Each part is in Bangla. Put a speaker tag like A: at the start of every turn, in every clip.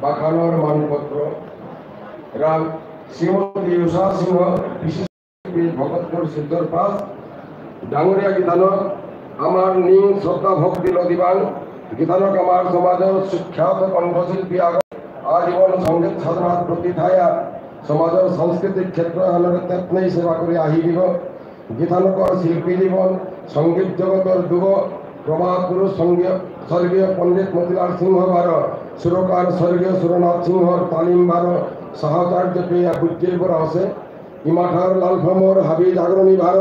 A: বাখানোর মানপত্র রাম শ্রীমতী উষা সিংহ বিশেষ ভগতপুর সিদ্ধর পাস ডাঙরিয়া গীতানক আমার নিং শ্রদ্ধা ভক্তি লদিবাং গীতানক আমার সমাজের সুখ্যাত কণ্ঠশিল্পী আজীবন সঙ্গীত সাধনার প্রতি থায়া সমাজের সাংস্কৃতিক ক্ষেত্র তেতনেই সেবা করে আহিব গীতানকর শিল্পী জীবন সঙ্গীত জগতের যুব প্রবাদ পুরুষ স্বর্গীয় পণ্ডিত মতিলাল সিংহ ভার সুরকার স্বর্গীয় সুরনাথ সিংহর তালিম ভার সহচার্য পেয়া বুজ্জির বরা আছে ইমাঠার লালফামর হাবি জাগরণী ভার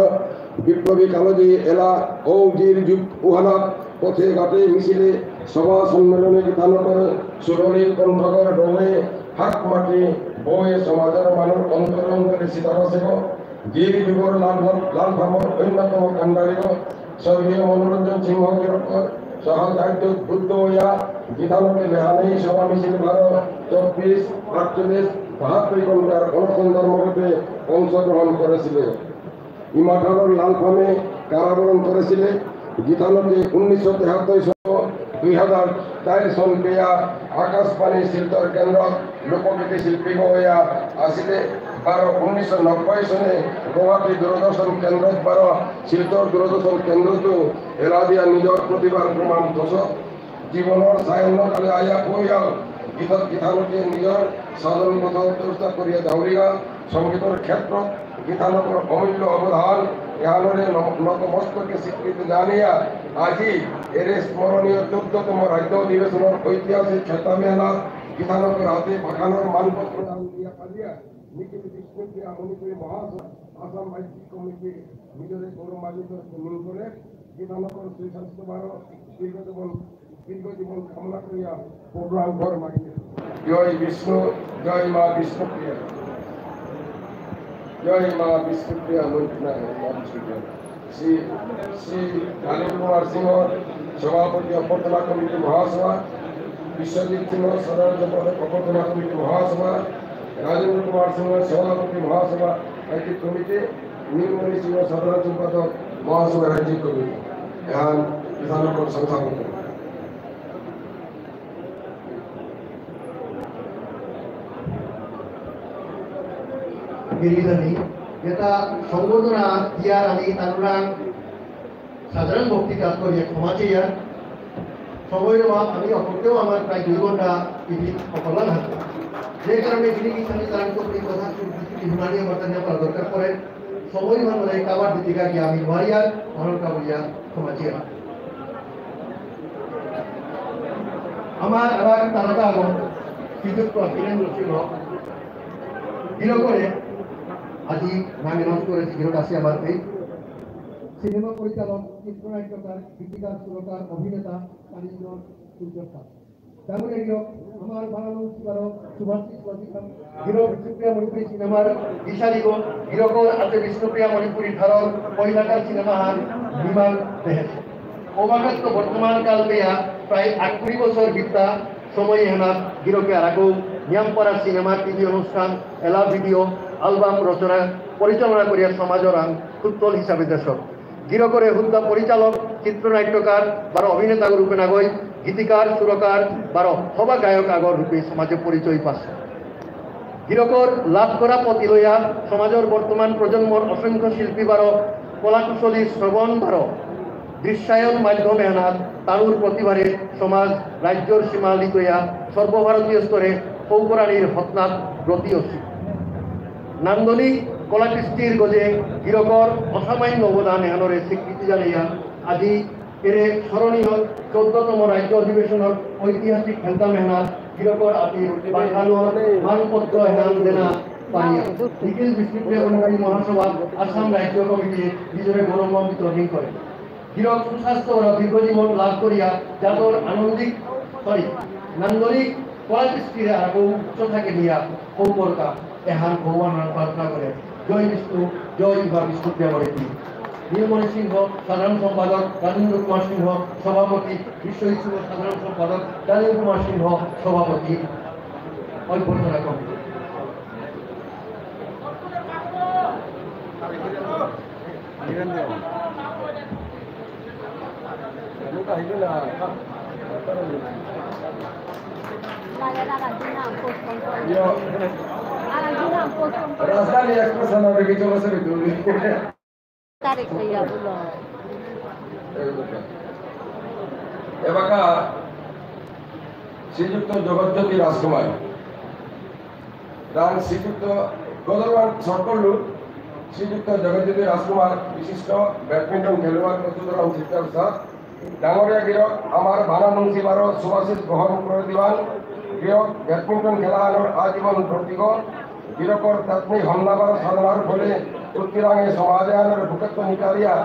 A: বিপ্লবী কালোজি এলা ঔজির যুগ উহানা পথে ঘাটে মিছিলে সভা সম্মেলনে গীতানকর সুরলীল কণ্ঠকর ডোমে হাক মাটি বয়ে সমাজের মানুষ অন্তরঙ্গরে সীতার সেব গির যুগর লালফামর অন্যতম কাণ্ডারী স্বর্গীয় মনোরঞ্জন সিংহ গিরকর সহচার্য বুদ্ধ হইয়া গীতানকে লেহানেই সভা মিছিল ভার 24, 48, 72 ঘন্টার অনশন ধর্মঘটে অংশগ্রহণ করেছিল। ইমাঠার লালফামে কারাবরণ করেছিল। গীতানকে 1973 2004 সন পেয়া আকাশবাণী শিল্পর কেন্দ্র লোকগীতি শিল্পী হইয়া আসিলে 1990 সনে গুয়াহাটি দূরদর্শন কেন্দ্র শিল্পর দূরদর্শন কেন্দ্রটো এলা দিয়া নিজের প্রতিভার প্রমাণ দোষ জীবনের সায়ন্নকালে আয়া হইয়াল গীতানকে নিজের সাধন কথা চর্চা করিয়া দাউরিয়া সঙ্গীতের ক্ষেত্র গীতানকর অমূল্য অবদান এহানরে নতমস্তকে স্বীকৃতি জানিয়া আজি এর স্মরণীয় 14তম রাজ্য অধিবেশনের ঐতিহাসিক খেতাবেলা গীতানকের হাতে পাখানোর মানপত্র নিখিল বিষ্ণুপ্রিয়া মণিপুরী মহাসভা আসাম রাজ্যিক কমিটি নিজেদের গৌরবান্বিত মূল করে গীতানকর সুস্বাস্থ্য ভারত দীর্ঘজীবন কামনা করিয়া প্রোগ্রাম ঘর মাগিয়ে জয় বিষ্ণু জয় মা বিষ্ণুপ্রিয়া জয় মা বিষ্ণুপ্রিয়া শ্রী শ্রী নলিন কুমার সিংহ সভাপতি অভ্যর্থনা কমিটি মহাসভা বিশ্বজিৎ সিংহ সাধারণ সম্পাদক অভ্যর্থনা কমিটি মহাসভা রাজেন্দ্র কুমার সিংহ সভাপতি মহাসভা রাজ্যিক কমিটি নীলমণি সিংহ সাধারণ সম্পাদক মহাসভা রাজ্যিক কমিটি এখন গীতানকর সংস্থাপন
B: এটা সংবর্ধনা দিয়ার আমি তানুরা সাধারণ ভক্তি কাজ করি ক্ষমা চেয়ে সময়ের অভাব আমি অপরতেও আমার প্রায় 2 ঘন্টা টিভি অকল্যাণ হাতে যে কারণে যিনি কিসানি তার করতে কথা হিমালয় বর্তমানে করা দরকার পড়ে সময় মানে কাবার দিতিকা কি আমি নোয়ারিয়ার মরণ কাবুলিয়া ক্ষমা চেয়ে আমার আবার তারকা আগম বিদ্যুৎ বীরেন্দ্র সিংহ বিরো করে আজি নাম অ্যানাউন্স করেছি বিরোধ আছে আমার এই সিনেমা পরিচালক চিত্রনাট্যকার গীতিকার সুরকার অভিনেতা কারিগর সুযোগতা তারপরে আমার বানানো সুভাষিস প্রতিষ্ঠান হিরো বিষ্ণুপ্রিয়া মণিপুরী সিনেমার বিশালিগ হিরোকর আছে বিষ্ণুপ্রিয়া মণিপুরী ধারণ পয়লাকার সিনেমা হাল বিমান দেহেছে অবাগত বর্তমান কাল পেয়া প্রায় 80 বছর বিদ্যা সময় হেনাত হিরোকে আরাগো নিয়ামপাড়া সিনেমার টিভি অনুষ্ঠান এলা ভিডিও অ্যালবাম রচনা পরিচালনা করিয়া সমাজের উত্তল হিসাবে দেশক গিরো করে হুদ্দা পরিচালক চিত্রনাট্যকার বারো অভিনেতা রূপে নাগই গীতিকার সুরকার বারো হবা গায়ক আগর রূপে সমাজে পরিচয় পাচ্ছে গিরকর লাভ করা পথি লইয়া সমাজের বর্তমান প্রজন্মর অসংখ্য শিল্পী বারো কলাকুশলী শ্রবণ বারো দৃশ্যায়ন মাধ্যম এনাত তানুর প্রতিবারে সমাজ রাজ্যর সীমালি তৈয়া সর্বভারতীয় স্তরে পৌকরাণীর হতনাথ ব্রতী অসি নান্দনিক কলাকৃষ্টির গজে গিরকর অসামান্য অবদান এহানরে স্বীকৃতি জানাইয়া আজি এর স্মরণীয় 14তম রাজ্য অধিবেশনের ঐতিহাসিক খেলতা মেহনাত গিরকর আতি বাখানোর মানপত্র হেনান দেনা পাইয়া নিখিল বিষ্ণুপ্রিয়া মণিপুরী মহাসভা আসাম রাজ্য কমিটি নিজের গৌরবান্বিত ঋণ করে গিরক সুস্বাস্থ্য ও দীর্ঘজীবন লাভ করিয়া যাদর নান্দনিক কলাকৃষ্টির আরো উচ্চতাকে নিয়া কৌপরকা এহান ভগবানের প্রার্থনা করে জয় বিষ্ণু জয় বা বিষ্ণুপ্রিয়া মণিপুরী নীলমণি সিংহ সাধারণ সম্পাদক রাজেন্দ্র কুমার সিংহ সভাপতি বিশ্বজিৎ সিংহ সাধারণ সম্পাদক রাজেন্দ্র কুমার সিংহ সভাপতি অভ্যর্থনা কমিটি
A: রাজধানী এক্সপ্রেস নামে কিছু বছর ভিতরে এবাকা শ্রীযুক্ত জগজ্যোতি রাজকুমার রান শ্রীযুক্ত গদরবান সরকল্লু শ্রীযুক্ত জগজ্যোতি রাজকুমার বিশিষ্ট ব্যাডমিন্টন খেলোয়াড় প্রচুরণ শিক্ষা ডাঙরিয়া গিরক আমার বানা মুন্সিবার সুভাষিস গ্রহণ করে দিবান গিরক ব্যাডমিন্টন খেলানোর আজীবন প্রতীক গিরকর তাৎমিক হামলাবার সাধনার ফলে উত্তিরাঙে সমাজে আনার ভূকত্ব নিকারিয়া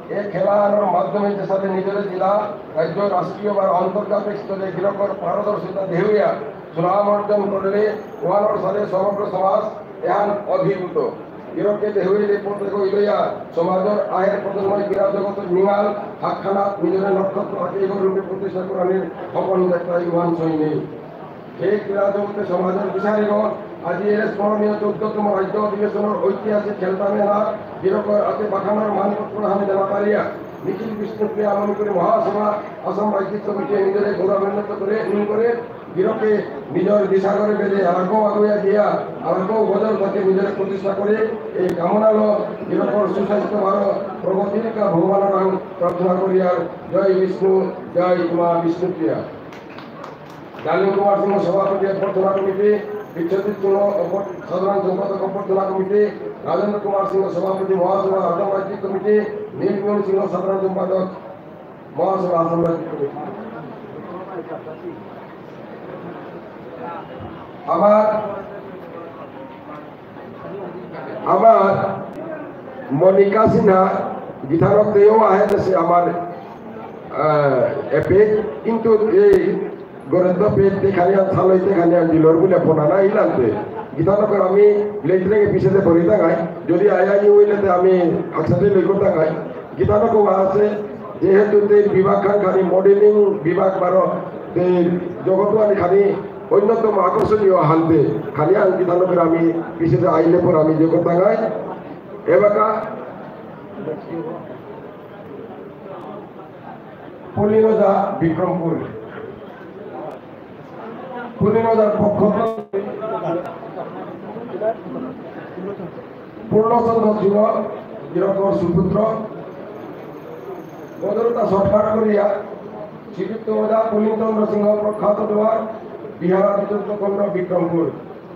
A: এই খেলানোর মাধ্যমে যে সাথে নিজের জেলা রাজ্য রাষ্ট্রীয় বা আন্তর্জাতিক স্তরে গিরকর পারদর্শিতা দেহুয়া সুনাম অর্জন করলে ওয়ানোর সাথে সমগ্র সমাজ এহান অভিভূত গিরকে দেহুইলে প্রত্যেক ইলইয়া সমাজের আয়ের প্রজন্ময় ক্রীড়া জগত নিমাল হাতখানা নিজের নক্ষত্র আকিব রূপে প্রতিষ্ঠা করার সফল যাত্রা ইউহান সৈনী এই ক্রীড়া জগতে সমাজের বিচারীগণ আজি এর স্মরণীয় 14তম রাজ্য অধিবেশনের ঐতিহাসিক খেলতা মেলা গিরকর হাতে পাঠানোর মানপত্র হাতে দেওয়া পারিয়া নিখিল বিষ্ণুপ্রিয়া মণিপুরী মহাসভা আসাম রাজ্যিক কমিটি নিজের গৌরবান্বিত করে গিরকে নিজের দিশা করে বেঁধে আরগো আগুয়া দিয়া আরগো বদল তাকে নিজের প্রতিষ্ঠা করে এই কামনাল গিরকর সুস্বাস্থ্য ভারত প্রগতির ভগবানের প্রার্থনা করিয়ার জয় বিষ্ণু জয় মা বিষ্ণুপ্রিয়া ডালিম কুমার সিংহ সভাপতি অভ্যর্থনা কমিটি বিচ্ছুতি সিংহ সাধারণ সম্পাদক অভ্যর্থনা কমিটি রাজেন্দ্র কুমার সিংহ সভাপতি মহাসভা আসাম রাজ্যিক কমিটি নীলমণি সিংহ সাধারণ সম্পাদক মহাসভা আসাম রাজ্যিক কমিটি আমার মনিকা সিনহা গীতারক দেও আহে দেশে আমার এপে কিন্তু এই গরেন্দ্র পেট দেখানিয়া থালইতে খানিয়া দিলর বলে ফোনানা ইলান্তে গীতানকর আমি লেটরে পিছনে ভরি থাকাই যদি আয়াই হইলে আমি একসাথে লই করতে থাকাই গীতানক আছে যেহেতু বিভাগ খানি মডেলিং বিভাগ বারো জগৎওয়ানি খানি অন্যতম আকর্ষণীয় হালতে খালি গীতানকের আমি পিছনে আইলে পর আমি যে করতে থাকাই এবাকা পুলিনজা বিক্রমপুর পুলিনজার পক্ষ পূর্ণচন্দ্র সিংহ গিরকর সুপুত্র বদরতা সৎকার করিয়া শ্রীযুক্ত ওজা পুলিনচন্দ্র সিংহ প্রখ্যাত দেওয়ার বিহার চতুর্থখণ্ড বিক্রমপুর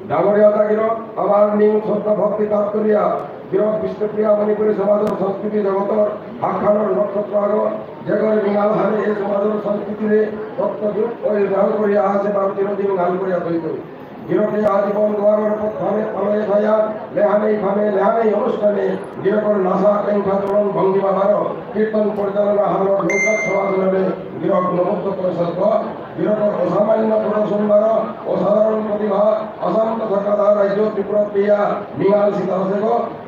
A: ডাঙরিয়া গিরক আমার নিম শ্রদ্ধা ভক্তি কাজ করিয়া গিরক বিষ্ণুপ্রিয়া মণিপুরী সমাজের সংস্কৃতি জগতর আখ্যানোর নক্ষত্র আগ যেগর বিঙাল হারে এই সমাজের সংস্কৃতিরে তত্ত্বযুগ ওই গ্রহণ করিয়া আছে তার চিরদিন গান করিয়া তৈরি গিরকে আজীবন দুয়ারের ফামে ফামে ছায়া লেহানেই অনুষ্ঠানে গিরকর নাসা কেঙ্খা চলন ভঙ্গিমা ভার কীর্তন পরিচালনা হারর লোকজ সমাজনে গিরক নমুক্ত পরিষদ গিরকর অসামান্য প্রদর্শন বার অসাধারণ প্রতিভা আসাম তথা রাজ্য ত্রিপুরা প্রিয়া মিঙাল সীতারাসেক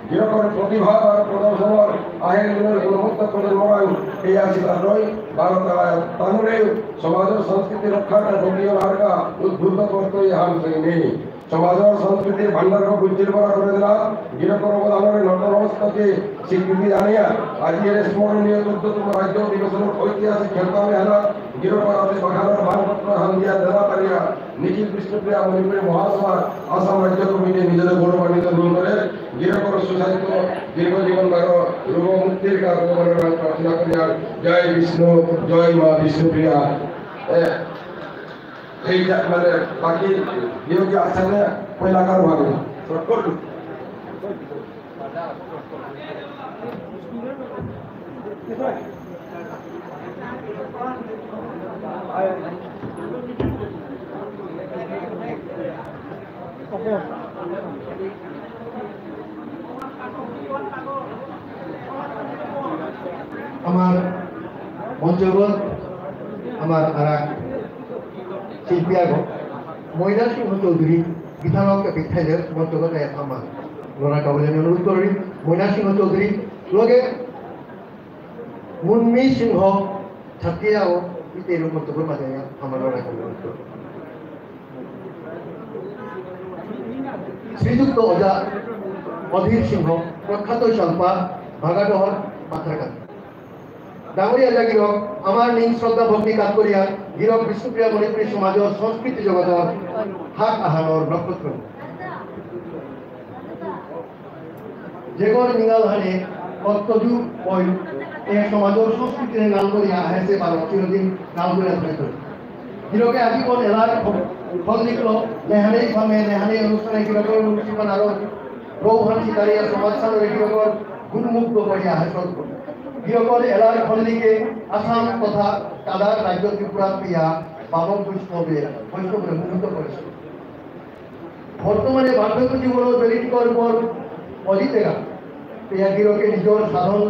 A: গিরকর প্রতিভা আর প্রদর্শনের আহের দিনের গুণমুক্ত প্রজন্মরাং এই আশীর্বাদ রই ভারত তানুরে সমাজের সংস্কৃতি রক্ষার ভঙ্গীয় হারকা উদ্বুদ্ধ করতে হাম নেই সমাজের সংস্কৃতির ভান্ডারকে উজ্জ্বল করা করে দিলা গিরকর অবদানের নটনমস্তকে স্বীকৃতি জানিয়া আজি এর স্মরণীয় 14তম রাজ্য অধিবেশনের ঐতিহাসিক খেলতা মেলা গিরকর হাতে পাঠানোর মানপত্র হাম দিয়া দেওয়া পারিয়া নিখিল বিষ্ণুপ্রিয়া মণিপুরী মহাসভা আসাম রাজ্য কমিটি নিজের গৌরবান্বিত করে গিরকর সুস্বাস্থ্য দীর্ঘ জীবন বারো রোগ মুক্তির ভগবানের প্রার্থনা করিয়ার জয় বিষ্ণু জয় মা বিষ্ণুপ্রিয়া এই মানে বাকি বিয়োগী আসলে পয়লাকার ভাবে
B: আমার মঞ্চগত আমার আর শিল্পী আগ ময়না সিংহ চৌধুরী গীতানক বিখ্যাত মঞ্চগত আমার লড়া কাবলে অনুরোধ করি ময়না সিংহ চৌধুরী লগে মুন্মি সিংহ ছাত্রীরাও এই মন্তব্যের মাঝে আমার লড়া কাবলে শ্রীযুক্ত ওজা অধীর সিংহ প্রখ্যাত শিল্পা ভাগাডহর পাথারকান্দি ডাঙরিয়া জাগির আমার নিম শ্রদ্ধা ভক্তি কাজ করিয়া গিরক বিষ্ণুপ্রিয়া মণিপুরী সমাজ ও সংস্কৃতি জগতৰ হাত আহানৰ নক্ষত্র যেগর নিগাল হানে কর্তযুগ ওই এই সমাজের সংস্কৃতির নাম করিয়া আহেছে বা চিরদিন নাম করিয়া ধরে গিরকে আজীবন এলার ফল নিকল নেহানেই ফামে নেহানেই অনুষ্ঠানে গিরকর অনুষ্ঠান আরো রৌহান শিকারিয়া সমাজ সাগরে গিরকর গুণমুগ্ধ করিয়া আহে সত্য গিরকর এলার ফল নিকে আসাম তথা কাদার রাজ্য ত্রিপুরা প্রিয়া বামন বৈষ্ণবের মুগ্ধ করেছে বর্তমানে বার্ধক্য জীবন বেলিটিকর পর অজিতেরা প্রিয়া গিরকে নিজের সাধন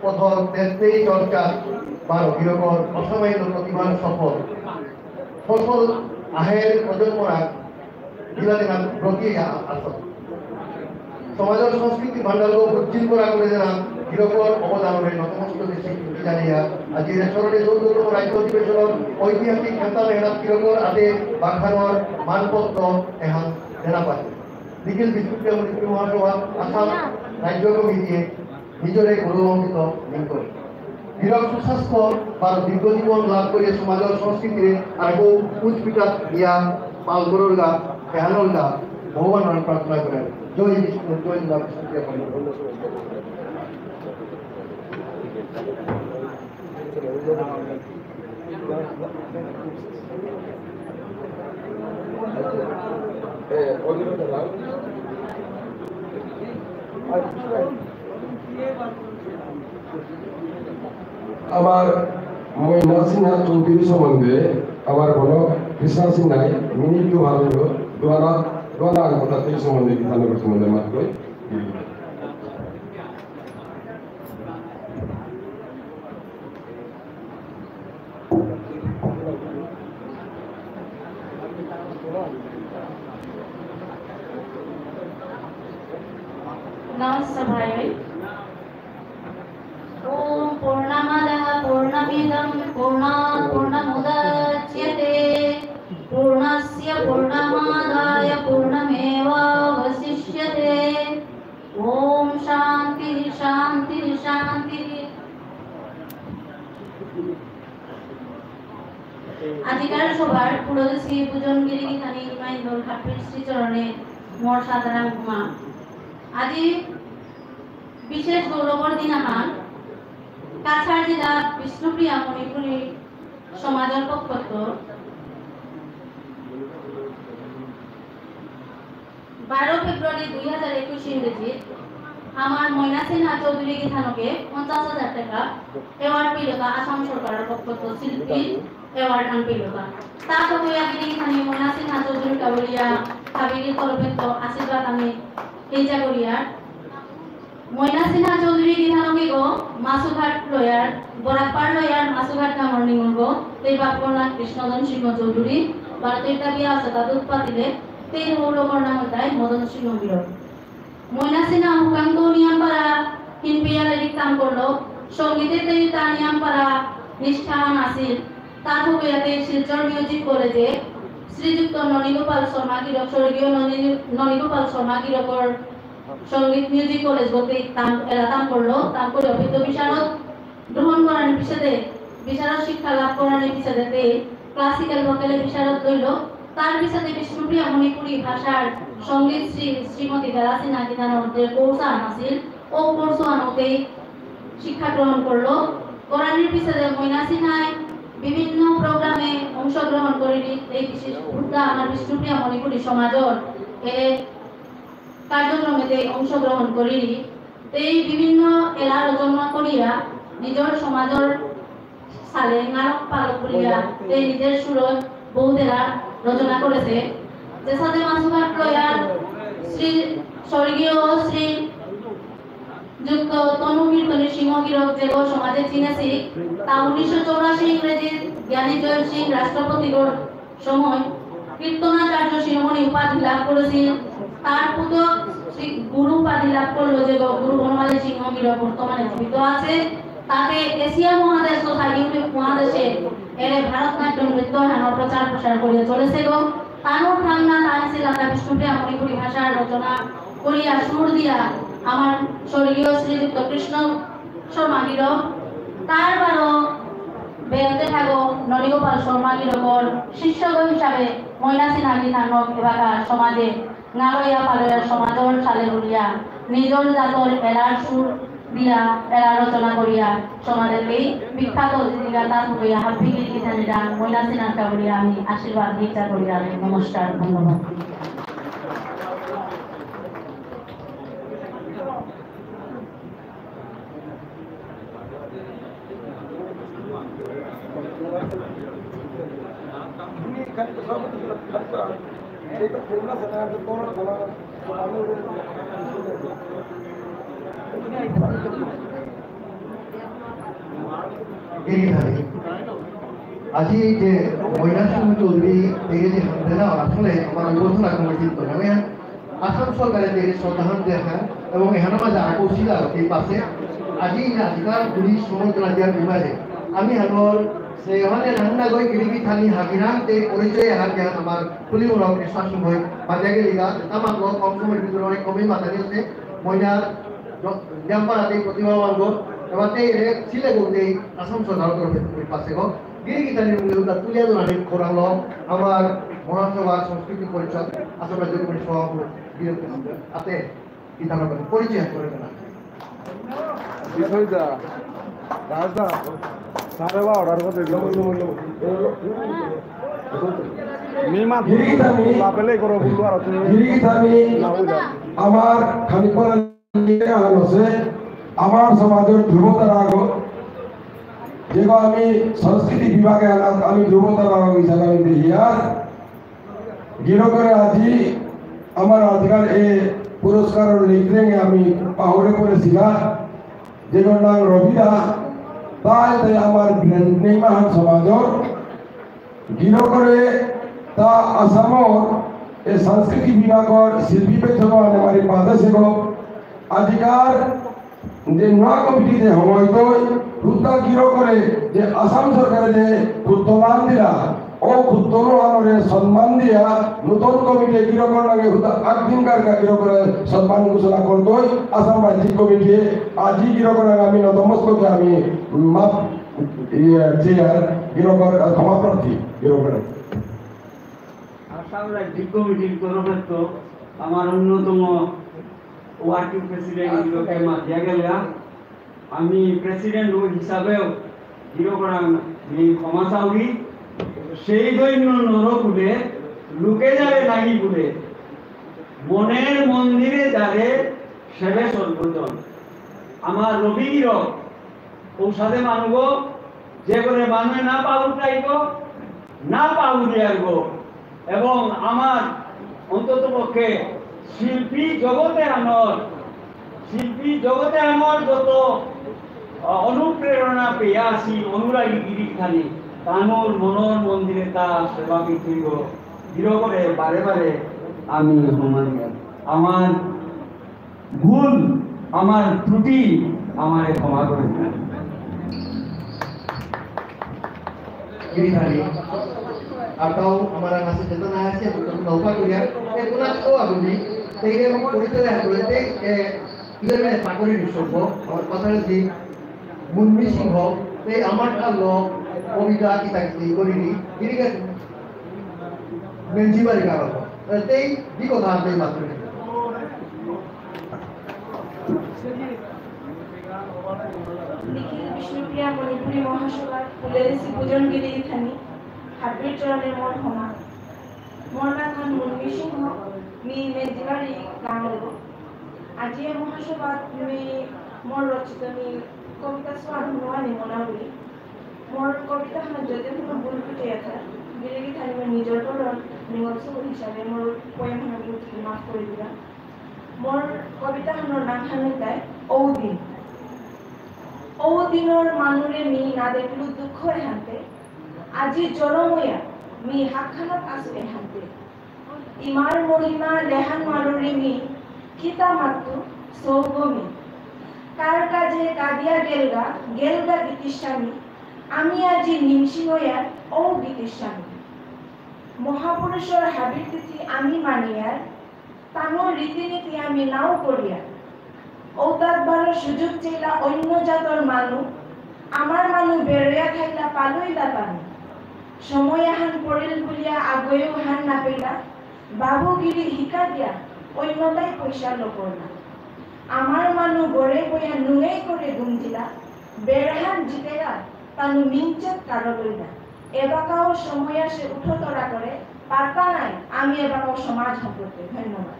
B: পথর তেত্রেই চর্চা বারো গিরকর অসামান্য প্রতিমান সফল ফসল আহের প্রজন্মরা বিলাদিনা প্রতি আসত সমাজের সংস্কৃতি ভান্ডারকে উজ্জীল করা করে দেনা গিরকর অবদানের নতমস্ত দেশে জানিয়া আজি রেশরে 14তম রাজ্য অধিবেশনের ঐতিহাসিক খেতা মেহনত গিরকর আদে বাখানোর মানপত্র এহান দেনা পায় নিখিল বিষ্ণুপ্রিয়া মণিপুরী মহাসভা আসাম রাজ্য কমিটিয়ে নিজরে গৌরবান্বিত নিন করে গিরক সুস্বাস্থ্য বা দীর্ঘজীবন লাভ করে সমাজের সংস্কৃতিরে আরো উৎপিটাত দিয়া পালগরর গা পেহানোর গা ভগবানের প্রার্থনা করেন জয় বিষ্ণু জয় বিষ্ণুপ্রিয়া
A: আমার ময়না সিনহা চৌধুরী সম্বন্ধে আমার কোনো বিশ্বাস নাই মিনিট ভালো দ্বারা দ্বারা কথা এই সম্বন্ধে বিধানগর সম্বন্ধে মাত্র
C: नमस्ते ओम पूर्णमदः पूर्णमिदं पूर्णात् पूर्णमुदच्यते पूर्णस्य पूर्णमादाय पूर्णमेवावशिष्यते ओम शांति शांति शांति अधिकार सभार पुरोदेशी पूजनगिरी गीतानी माइंदोल ठाकुर श्री चरणे मोर साधारण घुमा আজি বিশেষ গৌরবর দিন আমার কাছাড় জেলা বিষ্ণুপ্রিয়া মণিপুরী সমাজের পক্ষ 12 ফেব্রুয়ারি 2021 ইংরেজি আমার ময়না সিনহা চৌধুরী গীতানকে 50,000 টাকা এওয়ার্ড পেলকা আসাম সরকারের পক্ষ শিল্পী এওয়ার্ড আন পেলকা তা তো আমি গীতানি ময়না সিনহা চৌধুরী কাবলিয়া হাবিলি তরফে তো আশীর্বাদ আমি এই জাগরিয়ার ময়না সিনহা চৌধুরী গীতানকে গো মাসুঘাট লয়ার বরাকপাড় লয়ার মাসুঘাট নামর নিমলগো তেই বাপকর্ণা কৃষ্ণধন সিংহ চৌধুরী ভারতের বিয়া আছে তাদের উৎপাদিলে তেই হৌরকর্ণা মতায় মদন সিংহ বীর ময়না সিনহা হুকাঙ্গ নিয়ামপাড়া হিনপিয়ালে কাম করলো সঙ্গীতে তেই তার নিয়ামপাড়া নিষ্ঠাবান আসিল তার হুকুয়াতে শিলচর মিউজিক কলেজে শ্রীযুক্ত ননীগোপাল শর্মা গিরক স্বর্গীয় ননীগোপাল শর্মা গিরকর সঙ্গীত মিউজিক কলেজ বলতে এলাকাম করলো তারপরে অভিজ্ঞ বিশারদ গ্রহণ করার পিছনে বিশারদ শিক্ষা লাভ করার পিছনে ক্লাসিক্যাল ভোকালে বিশারদ লইল তার পিছনে বিষ্ণুপ্রিয়া মণিপুরী ভাষার সঙ্গীত শ্রীমতী বেলাসিনা গীতানন্দের কোর্স আনাছিল ও কোর্স আনতে শিক্ষা গ্রহণ করলো করার পিছনে ময়না সিনহায় বিভিন্ন প্রোগ্রামে অংশগ্রহণ করে এই বিশেষ ভূতা আমার বিষ্ণুপ্রিয়া মণিপুরী সমাজের কার্যক্রমে অংশগ্রহণ করি এই বিভিন্ন এলা রচনা করিয়া নিজের সমাজের সালে নারক পালক করিয়া এই নিজের সুরত বহুদেরা রচনা করেছে যে সাথে মাসুঘাট লয়ার শ্রী স্বর্গীয় শ্রী যুক্ত তনু কীর্তনী সিংহ গিরক যে সমাজে চিনেছি তা 1984 ইংরেজি জ্ঞানী জয় সিং রাষ্ট্রপতির সময় কীর্তনাচার্য শিরোমণি উপাধি লাভ করেছিল তার পুত্র গুরু উপাধি লাভ করলো যে গুরু বনমালী সিংহ গিরক বর্তমানে জীবিত আছে তাকে এশিয়া মহাদেশ তথা ইউরোপ মহাদেশে এর ভারতনাট্যম নৃত্য হানোর প্রচার প্রসার করে চলেছে গো তানোর ঠান্না তানসিল আতা বিষ্ণুপ্রিয়া মণিপুরী ভাষার রচনা করিয়া সুর দিয়া আমার স্বর্গীয় শ্রীযুক্ত কৃষ্ণ শর্মা গিরক তার বারো বেরোতে থাকো ননীগোপাল শর্মাগীর ওপর শিষ্যগ হিসাবে ময়নাসিন আগি থানক এবাকা সমাজে নালইয়া পালইয়া সমাজর সালে বলিয়া নিজর জাতর এলার সুর দিয়া এলা রচনা করিয়া সমাজের এই বিখ্যাত জীবিকাতা হইয়া হাফিগির গীতানি গান ময়নাসিন আঁকা বলিয়া আমি আশীর্বাদ ভিক্ষা করিয়া নমস্কার ধন্যবাদ।
B: আজি যে ময়নাসিং চৌধুরী এই যে হামদেনা আসলে আমার বিবেচনা কমিটির তো আমি আসাম সরকারের যে শ্রদ্ধাঞ্জলি দেখান এবং এখানে মাঝে আকর্ষিত এই পাশে আজি আজিকার পুলিশ সমগ্র রাজ্যের বিভাগে আমি আমার সেখানে রান্না গই গিরিবি থানি হাকিরাম তে পরিচয় হাতে আমার পুলিশ রং শাসন হই বাজাগে লিগা আমার লোক কম সময়ের ভিতরে অনেক কমই মাথা দিয়েছে ময়নার জাম্পারাতে প্রতিভাবান এবারে ছিলে বলতে আসাম সরকারের পাশে হোক গিরিগিতানির মূল্যটা তুলে ধরে খোরাল আমার মহাসভার সংস্কৃতি পরিষদ আসাম রাজ্য কমিটির সভাপতি হাতে গীতানা পরিচয় করে দেন
A: বিষয়টা রাজদা সারেবা অর্ডার করে দিল আমার খানিকবার আমার সমাজের ধ্রুবতার আগ যেগো আমি সংস্কৃতি বিভাগে আমি ধ্রুবতার আগ হিসাবে আমি দেখিয়া গিরো করে আজি আমার আজকাল এই পুরস্কার লিখলে আমি পাহড়ে করেছিলাম যেগুলোর নাম রবিদা তাই আমার নেইমাহান সমাজর গিরো করে তা আসামর এই সংস্কৃতি বিভাগর শিল্পী পেছন আমার বাধা আজিকার যে নয়া কমিটি যে হয়তো খুদ্া গিরো করে যে আসাম সরকারে যে খুদ্দান দিলা ও খুদ্দনো আনরে সম্মান দিয়া নতুন কমিটি গিরো করার লাগে একদিনকার গিরো করে সম্মান ঘোষণা করতো আসাম রাজ্যিক কমিটি আজি গিরো করার আমি নতমস্তকে আমি মাপ চেয়ার গিরো করার ক্ষমা প্রার্থী গিরো করে
D: আসাম রাজ্যিক কমিটির তরফে তো আমার অন্যতম ওয়ার্কিং প্রেসিডেন্ট মাতিয়া গেলা আমি প্রেসিডেন্ট হিসাবেও গিরো করা ক্ষমা চাউরি সেই দৈন্য নরকুলে লুকে যাবে নাহি বলে মনের মন্দিরে যারে সেবে সর্বজন আমার রবিগির ঔষধে মানব যে করে মানুষ না পাউটাইব না পাউরিয়ারব এবং আমার অন্তত পক্ষে শিল্পী জগতে আনর যত অনুপ্রেরণা পেয়ে আসি অনুরাগী গিরিখানি তানোর মনোর মন্দিরে তা সেবা বিক্রিব দৃঢ় করে বারে বারে আমি আমার ভুল আমার ত্রুটি আমারে ক্ষমা করে দেন।
B: gini atau amara ngasih contoh nasi untuk lupa kuliah kuna to agundi tege mo kurito ya kurite ile me pakori disobo আমার কথা হচ্ছে মুন্মি সিংহ এই আমার আলো কবিতা কিতা কি করিনি ঠিক আছে মেনজিবারি কারণ এই কি কথা আপনি মাত্র
E: নিখিল বিষ্ণুপ্রিয়া মণিপুরী মহাসভার ফুলের পূজন গিরি থানি হাবির চরণের মন হমা মরনা খান মুন্মি সিংহ মি মেজিবাড়ি গাঁৱৰ আজি মহাসভা মি মোৰ ৰচিত মি কবিতা স্বাদ নোৱা নিমনা বুলি মোৰ কবিতা যদি কোনো ভুল ত্ৰুটি আছে গিৰি থানি মই নিজৰ তলত নিমৎসৱ হিচাপে মোৰ পয়েমখনৰ ভুল ত্ৰুটি মাফ কৰি দিবা মোৰ কবিতাখনৰ নামখন তাই ঔদিন ঔদিনৰ মানুহে মি না দেখলো দুঃখ এহান্তে আজি জনময়া মি হাতখানত আছো এহান্তে ইমাৰ মহিমা লেহান মাৰুৰি মি কিতা মাতু সৌগমি কার কাজে কাদিয়া গেলগা গীতিস্বামী আমি আজি নিমসিংহয়ার ও গীতিস্বামী মহাপুরুষর হাবির তিথি আমি মানিয়ার তানোর রীতিনীতি আমি নাও করিয়া ঔতাতবারের সুযোগ চেলা অন্য জাতর মানুষ আমার মানুহ বেৰিয়া খাইলা পালৈলা পানী সময় আহান পৰিল বুলিয়া আগৈও হান নাপেলা বাবুগিৰি শিকা দিয়া অন্যতাই পইচা নকৰলা আমার মানুহ গড়ে বইয়া নুঙেই করে গুম দিলা বেড়াহান জিতেরা তানু মিঞ্চত কারলইলা এবাকাও সময় আসে উঠোতরা করে পারতা নাই আমি এবাকাও সমাজ সম্পর্কে ধন্যবাদ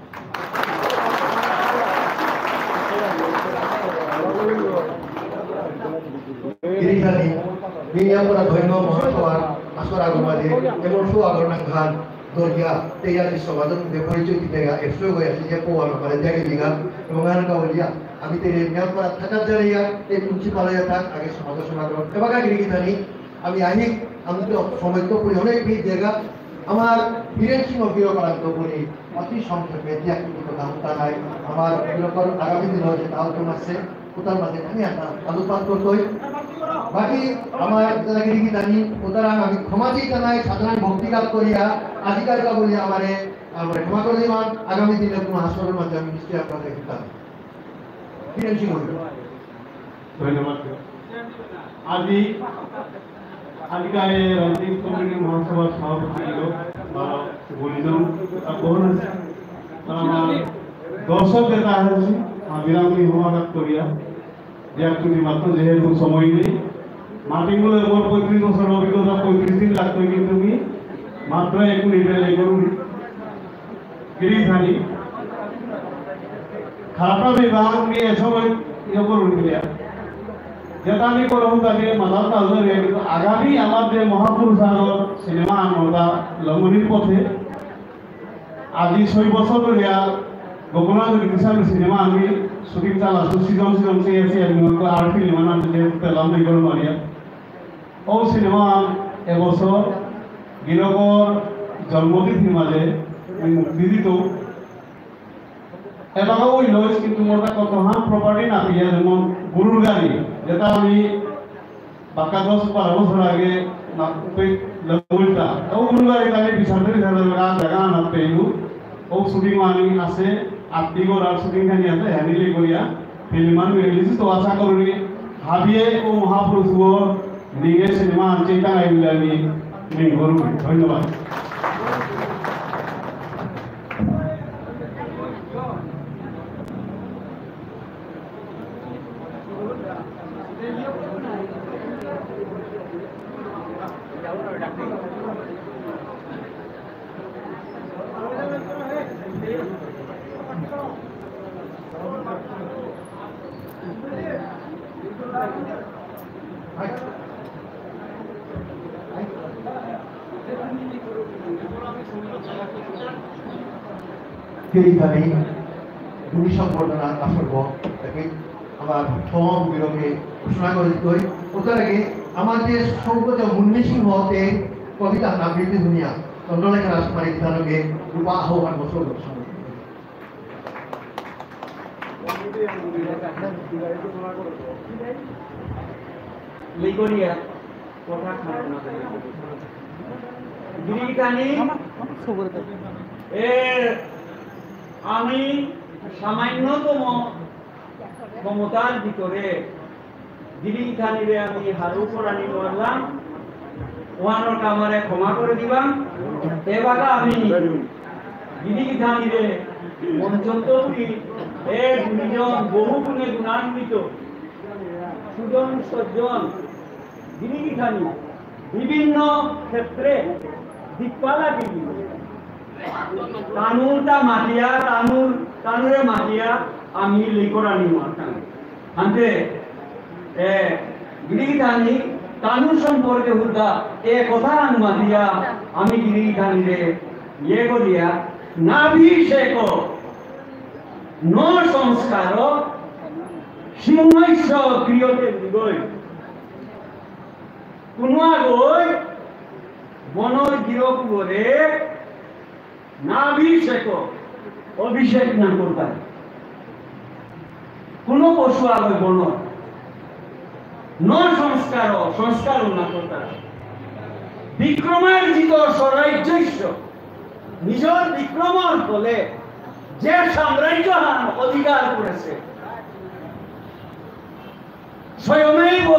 B: Kini Biniang Pura Dhoino Mahasawar Aswar Agumade Emon Su Agornang Khan Dorja Teya di Somadon de Poricho Kitega Expo Goya Sija Powan pada Jagi Liga Emongan Kaulia Ami Tere Biniang Pura Takar Jariya Te Kunci Palaya Tak Age Somadon Somadon Kebaga Giri Kita Ni Ami Ahik Ami To Somai To Puri Honek Pi Jaga Amar Hiren Simo Biro Parang To Puri Ati Somse Petia Kito Kamuta Hai Amar Biro Parang Agami Dino Je Tau To Masse Utar Mate Kami Ata Alupan To Toi বাকি আমার জায়গায় কি জানি ওতারা আমি ক্ষমা চাইতে নাই সাধারণ ভক্তিকার করিয়া আধিকার বলিয়া আমারে আমরা ক্ষমা করে দিলাম আগামী দিনে কোনো হাসপাতালের মাধ্যমে আমি নিশ্চয়ই আপনাদের দিতাম কিরণ সিং
F: ধন্যবাদ আজি আজিকালে রঞ্জিত কমিটি মহাসভার সভাপতি বলিজন বহুন আছে আমার দর্শক যেটা আছে বিরামী সমাগত করিয়া তুমি মাত্র যেহেতু সময় নেই মাটিগুলো এবার 35 বছর অভিজ্ঞতা 35 দিন লাগতো কিন্তু তুমি মাত্র 1 মিনিটে এগোন গিরিধানী খারাপ বিভাগ নিয়ে সময় ইয়ে করুন যেটা আমি করব তাকে মাথার তাজা রেখে কিন্তু আগামী আমাদের মহাপুরুষ আগর সিনেমা আমরা লঙ্ঘনির পথে আজি 6 বছর ধরে গোপনাথ কিষান সিনেমা আমি শুটিং চালাচ্ছি সৃজন চেয়েছি আর ফিল্ম আমি পেলাম এগুলো মারিয়া ও সিনেমা এবছর গিরকর জন্মতিথির মাঝে মুক্তি দিত এটাও ওই লস কিন্তু মোর কত হান প্রপার্টি না দিয়ে যেমন গরুর গাড়ি যেটা আমি বাক্কা 10-12 বছর আগে ও গরুর গাড়ি আমি 20-30 হাজার জায়গা আনা পেলু ও শুটিং মানি আছে আত্মীয়র আর শুটিং খানি আছে হ্যান্ডেল করিয়া ফিল্ম রিলিজ তো আশা করি ভাবিয়ে ও মহাপুরুষ নিয়ে সিনেমা আনছে টাঙাই বলে আমি করব ধন্যবাদ
B: Kini Bumi সম্বর্ধনা আসব তাকে আমার সম বিরোধে ঘোষণা করে দিই ওটার আগে আমাদের সৌগত মুন্নি সিংহতে কবিতা আবৃত্তি দুনিয়া চন্দ্রলেখা রাজকুমারী বিধানকে রূপা আহ্বান বছর
D: লিগরিয়া কথা খারাপ গিরিধানী আমি সামান্যতম ক্ষমতার ভিতরে গিরিধানীরে আমি হারু করানি করলাম ওয়ানোর কামারে ক্ষমা করে দিবাম এবার আমি গিরিধানীরে পঞ্চন্তী এক দুজন বহু গুণে গুণান্বিত সুজন সজ্জন গিরিধানী বিভিন্ন ক্ষেত্রে দিকপালা গিরি তানুরটা মাটিয়া তানুরে মাটিয়া আমি লিকরানি মাতাম আনতে গিরিধানী তানুর সম্পর্কে হুদা এ কথা মাটিয়া আমি গিরিধানীরে ইয়ে করিয়া নাভিষেক ন সংস্কার সিংহস্য ক্রিয়তে দিগৈ কোনো আগৈ বনৰ গিরকুরে নাভিষেক অভিষেক না করতাম কোন পশু আগে বন ন সংস্কার না করতাম বিক্রমার্জিত স্বরাজ্যস্য নিজের বিক্রমর ফলে যে সাম্রাজ্য অধিকার করেছে স্বয়মেব